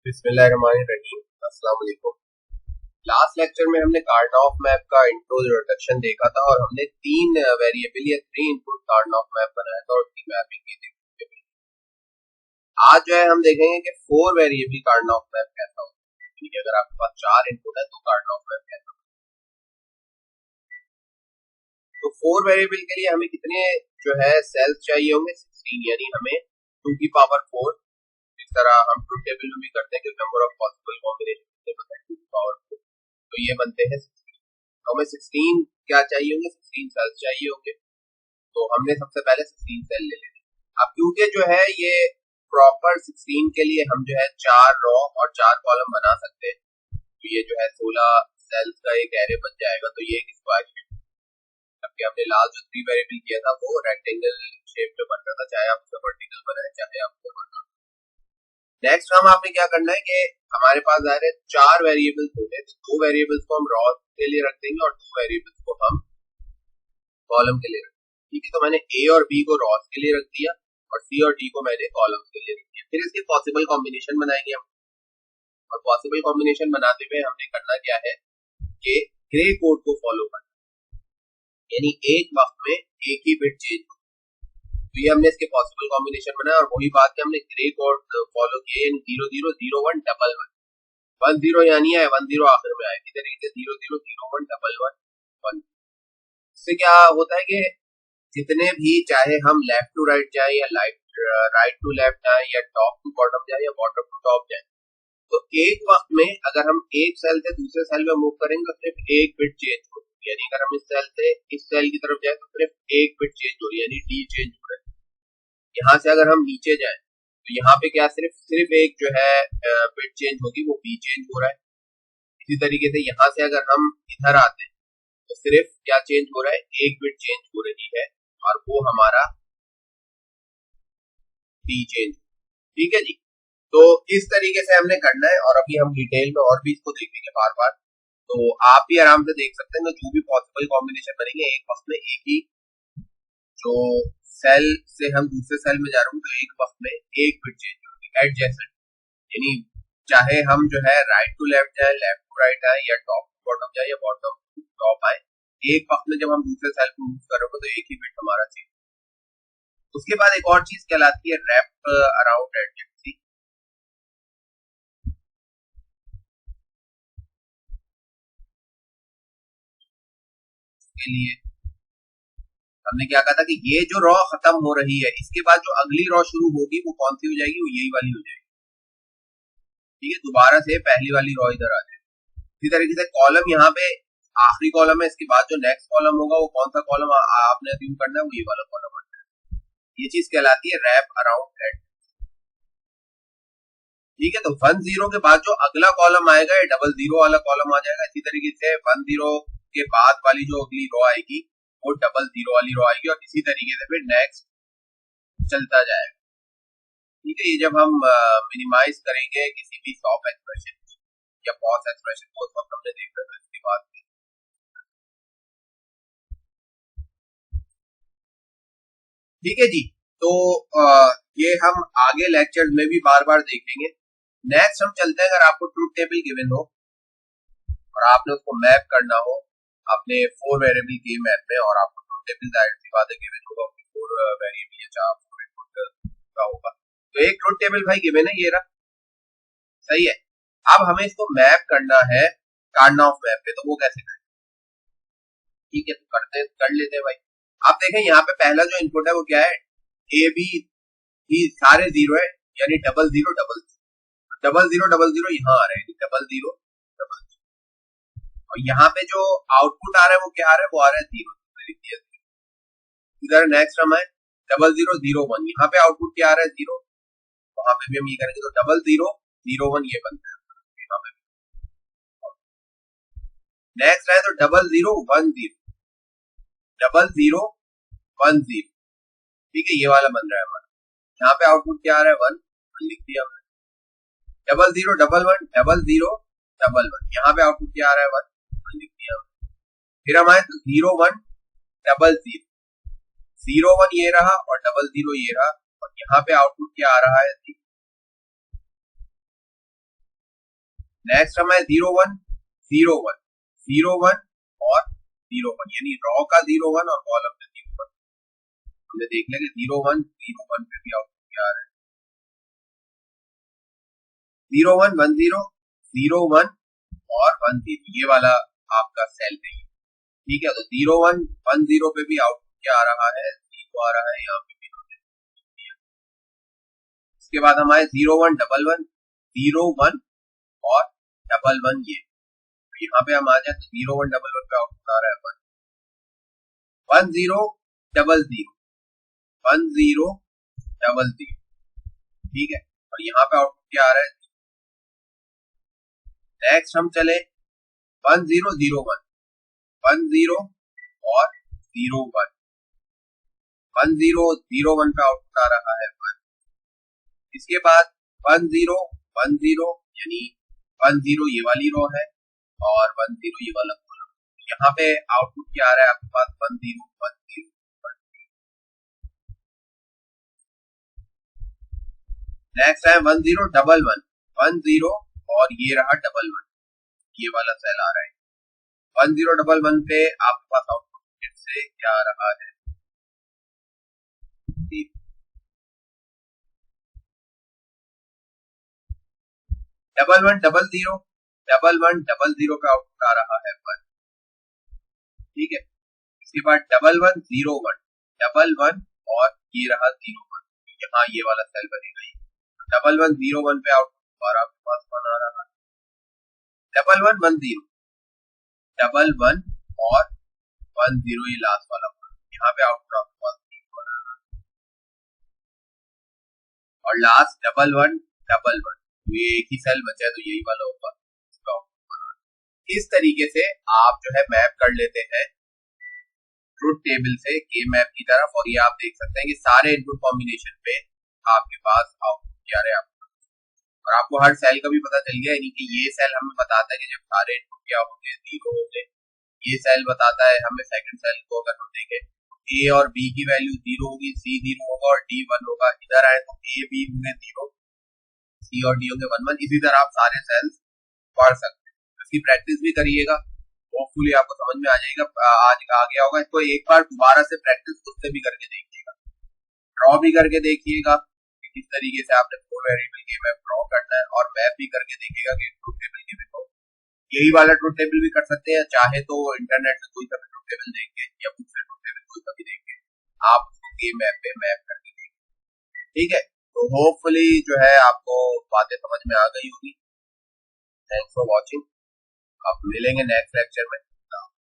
बिस्मिल्लाहिर्रहमानिर्रहीम। अस्सलाम वालेकुम। लास्ट लेक्चर में हमने कार्नोफ मैप का इंट्रोडक्शन देखा था और हमने तीन वेरिएबल या 3 इनपुट कार्नोफ मैप बनाया था और उसकी मैपिंग की थी। आज जो है हम देखेंगे कि 4 वेरिएबल कार्नोफ मैप कैसा होता है। ठीक है, अगर आपके पास 4 इनपुट है तो कार्नोफ मैप कैसा होता है। तो 4 वेरिएबल के लिए हमें कितने जो है सेल्स चाहिए होंगे? 16, यानी हमें 2 की पावर 4। इस तरह हम ट्रुथ टेबल में भी करते हैं कि नंबर ऑफ पॉसिबल कॉम्बिनेशन कितने पता है, 2 की पावर 4, तो ये बनते हैं 16। तो हमें 16 क्या चाहिए होंगे? 16 सेल्स चाहिए होंगे। तो हमने सबसे पहले 16 सेल ले लेंगे। अब क्योंकि जो है ये प्रॉपर 16 के लिए हम जो है 4 रो और 4 कॉलम बना सकते हैं, तो ये जो है 16 सेल्स का एक एरे बन जाएगा। तो ये एक स्क्वायर शेप, जबकि हमने लास्ट जो 3 वेरिएबल किया था वो रेक्टेंगल शेप में बन रहा था, चाहे आप उसका वर्टिकल बनाए चाहे आप उसका वर्टिकल। नेक्स्ट हम आपने क्या करना है कि हमारे पास आ रहे 4 वेरिएबल्स होंगे, तो 2 वेरिएबल्स को हम रॉ के लिए रख देंगे और 2 वेरिएबल्स को हम कॉलम के लिए रख देंगे। ठीक है, तो मैंने ए और बी को रॉस के लिए रख दिया और सी और डी को मैंने कॉलम के लिए रख दिया। फिर इसके पॉसिबल कॉम्बिनेशन बनाएंगे हम, और पॉसिबल कॉम्बिनेशन बनाते हुए हमने करना क्या है कि ग्रे कोड को फॉलो करना, यानी एक वक्त में एक ही बिट चेंज। तो ये हमने इसके पॉसिबल कॉम्बिनेशन बनाया और वही बात है, हमने ग्रे कोड फॉलो किया, यानी 000111 10 यानी है 10 आखिर में आएगी, तरीके से 000111 इससे क्या होता है कि जितने भी, चाहे हम लेफ्ट टू राइट जाए या राइट टू लेफ्ट जाए या टॉप टू बॉटम जाए या बॉटम टू टॉप जाए, तो एक वक्त में अगर हम एक सेल से दूसरे सेल में मूव करेंगे तो सिर्फ एक बिट चेंज होगी। यानी अगर हम इस सेल से इस सेल की तरफ जाए तो सिर्फ एक बिट चेंज हो रही है, यानी डी चेंज हो रहा है। यहाँ से अगर हम नीचे जाए तो यहाँ पे क्या सिर्फ एक जो है बिट चेंज होगी, वो बी चेंज हो रहा है। इसी तरीके से यहाँ से अगर हम इधर आते हैं तो सिर्फ क्या चेंज हो रहा है? एक बिट चेंज हो रही है और वो हमारा डी चेंज। ठीक है जी, तो इस तरीके से हमने करना है और अभी हम डिटेल में और भी इसको देखेंगे बार बार। तो आप भी आराम से देख सकते हैं, जो भी पॉसिबल कॉम्बिनेशन बनेंगे एक वक्त में एक ही, जो सेल से हम दूसरे सेल में जा रहे हूँ तो एक वक्त में एक बिट चेंज होगी एडजेसेंट, यानी चाहे हम जो है राइट टू लेफ्ट जाए, लेफ्ट टू राइट आए या टॉप टू बॉटम जाए या बॉटम टू टॉप आए, एक वक्त में जब हम दूसरे सेल को मूव करोगे तो एक ही बिट हमारा चेंज। उसके बाद एक और चीज कहलाती है रैप अराउंड एडजेंसी। के लिए हमने क्या कहा था कि ये जो रॉ खत्म हो रही है, इसके बाद जो अगली रॉ शुरू होगी वो कौन सी हो जाएगी? वो यही वाली हो जाएगी। ठीक है, दोबारा से पहली वाली रॉ इधर आ जाएगी। इसी तरीके से कॉलम यहाँ पे आखिरी कॉलम है, इसके बाद जो नेक्स्ट कॉलम होगा वो कौन सा कॉलम आपने अज्यूम करना है? वो ये वाला कॉलम आ जाएगा। ये चीज कहलाती है रैप अराउंड एड। ठीक है, तो 10 के बाद जो अगला कॉलम आएगा ये 00 वाला कॉलम आ जाएगा। इसी तरीके से 10 के बाद वाली जो अगली रो आएगी वो 00 वाली रो आएगी और इसी तरीके से फिर नेक्स्ट चलता जाएगा। ठीक है, ये जब हम मिनिमाइज करेंगे किसी भी सॉफ्ट एक्सप्रेशन या पॉज एक्सप्रेशन को, तो हमने देखा था इसके बाद। ठीक है जी, तो ये हम आगे लेक्चर में भी बार बार देखेंगे। नेक्स्ट हम चलते हैं, अगर आपको ट्रुथ टेबल गिवन हो और आपने उसको मैप करना हो अपने 4 वेरिएबल के मैप में, और आपको ट्रुथ टेबल जाहिर सी बात है गिवन होगा, 4 वेरिएबल या 4 इनपुट का होगा। तो एक ट्रुथ टेबल भाई गिवन है, ये रहा, सही है। अब हमें इसको मैप करना है कार्नोफ मैप पे, तो वो कैसे करें? ठीक है, तो कर लेते हैं भाई। आप देखें यहाँ पे पहला जो इनपुट है वो क्या है? ए बी सारे 0 है, यानी 0000 यहाँ आ रहे हैं, 0000। और यहाँ पे जो आउटपुट आ रहा है वो क्या आ रहा है? वो आ रहा है 0। इधर नेक्स्ट हम है 0001, यहाँ पे आउटपुट क्या आ रहा है? 0। वहां पे भी हम ये करेंगे तो 0001 ये बनता है। यहाँ पे नेक्स्ट है तो 0010 0010। ठीक है, ये वाला बन रहा है हमारा। यहाँ पे आउटपुट क्या आ रहा है? 1 लिख दिया हमने। 0011 यहाँ पे आउटपुट क्या आ रहा है? 1 लिख दिया हमने। फिर हम आए तो 0100 01 ये रहा और 00 ये रहा, और यहाँ पे आउटपुट क्या आ रहा है? नेक्स्ट हमारे 0 1 0 1 0 1 और 0 1, यानी रॉ का 0 1 और कॉलम का 0 1 हमने देख लिया कि 0 1 0 1 पे भी आउटपुट क्या आ रहा है, 0 1 1 0 0 1 और 1 0, ये वाला आपका सेल नहीं है, ठीक है। तो 0 1 1 0 पे भी आउटपुट क्या आ रहा है, 0 आ रहा है यहाँ पे भी। इसके बाद हमारे 0 1 1 1 0 1 और 1 1 ये, यहाँ पे हम आ जाए तो 0 1 1 1 पे आउटपुट आ रहा है 1 0 0 0 1 0 0 0, ठीक है। और यहाँ पे आउटपुट क्या आ रहा है। नेक्स्ट हम चले 1 0 0 1 1 0 और 0 1 1 0 0 1 पे आउटपुट आ रहा है 1। इसके बाद 1 0 1 0, यानी 1 0 ये वाली रो है और 1 0 ये वाला कॉलम, यहाँ पे आउटपुट क्या आ रहा है आपके पास 1 0 1 0 1 0। नेक्स्ट है 1 0 1 1 1 0 और ये रहा 1 1, ये वाला सेल आ रहा है 1 0 1 1 पे आपके पास आउटपुट फिर से क्या आ रहा है 1 1 0 0 1 1 0 0 पे आउटपुट आ रहा है 1, ठीक है। इसके बाद 1 1 0 1 1 1 और ये रहा 0 1, यहाँ ये वाला सेल बनेगा, 1 1 0 1 पे आउटपुट और आपके पास 1 आ रहा है 1 1 1 0 1 1 और 1 0, ये लास्ट वाला 1, यहाँ पे आउटपुट आपके पास 0 आ रहा है। और लास्ट 1 1 1 1, ये एक ही सेल बचा है तो यही वाला होगा। इस तरीके से आप जो है मैप कर लेते हैं ट्रुथ टेबल से के मैप की तरफ, और ये आप देख सकते हैं कि सारे इनपुट कॉम्बिनेशन पे आपके पास आउटपुट क्या रहे आपको, और आपको हर सेल का भी पता चल गया, यानी कि ये सेल हमें बताता है कि जब सारे इनपुट क्या होंगे 0 होंगे, ये सेल बताता है हमें सेकंड सेल को, अगर हम देखें ए और बी की वैल्यू 0 होगी, सी 0 होगा और डी 1 होगा, इधर आए तो ए बी होंगे 0, सी और डी होंगे 1 1, इसी तरह आप सारे सेल्स पढ़ सकते हैं। इसकी प्रैक्टिस भी करिएगा, होपफुली आपको समझ में आ जाएगा, आज आ गया होगा। इसको एक बार दोबारा से प्रैक्टिस खुद से भी करके देखिएगा, ड्रॉ भी करके देखिएगा कि किस तरीके से आपने 4 वेरिएबल के मैप ड्रॉ करना है, और मैप भी करके देखिएगा कि ट्रुथ टेबल के मैप, यही वाला ट्रुथ टेबल भी कर सकते हैं, चाहे तो इंटरनेट से कोई सा भी ट्रुथ टेबल देख के या बुक से ट्रुथ टेबल कोई सा भी देख के आप उसको मैप पे मैप करके देखिए, ठीक है। तो होपफुली जो है आपको बातें समझ में आ गई होगी। थैंक्स फॉर वॉचिंग, अब मिलेंगे नेक्स्ट लेक्चर में।